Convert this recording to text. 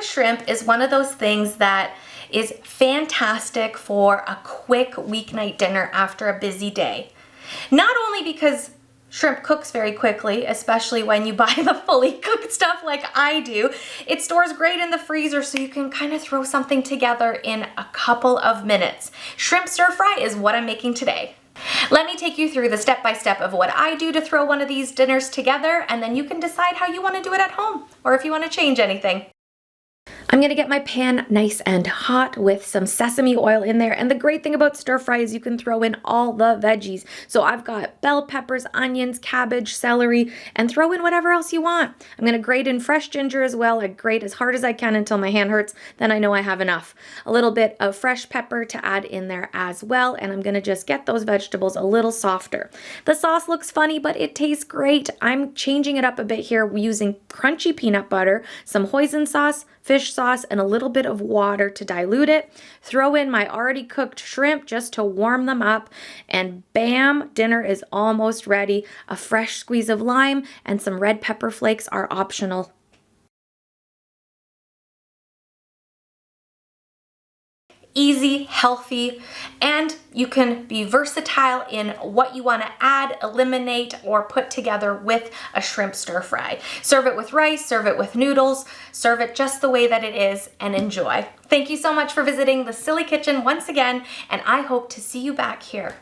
with shrimp is one of those things that is fantastic for a quick weeknight dinner after a busy day. Not only because shrimp cooks very quickly, especially when you buy the fully cooked stuff like I do. It stores great in the freezer, so you can kind of throw something together in a couple of minutes. Shrimp stir fry is what I'm making today. Let me take you through the step-by-step of what I do to throw one of these dinners together, and then you can decide how you want to do it at home, or if you want to change anything. I'm gonna get my pan nice and hot with some sesame oil in there. And the great thing about stir fry is you can throw in all the veggies. So I've got bell peppers, onions, cabbage, celery, and throw in whatever else you want. I'm gonna grate in fresh ginger as well. I grate as hard as I can until my hand hurts. Then I know I have enough. A little bit of fresh pepper to add in there as well. And I'm gonna just get those vegetables a little softer. The sauce looks funny, but it tastes great. I'm changing it up a bit here using crunchy peanut butter, some hoisin sauce, fish sauce, and a little bit of water to dilute it. Throw in my already cooked shrimp just to warm them up, and bam, dinner is almost ready. A fresh squeeze of lime and some red pepper flakes are optional. Easy, healthy, and you can be versatile in what you want to add, eliminate, or put together with a shrimp stir fry. Serve it with rice, serve it with noodles, serve it just the way that it is, and enjoy. Thank you so much for visiting the Silly Kitchen once again, and I hope to see you back here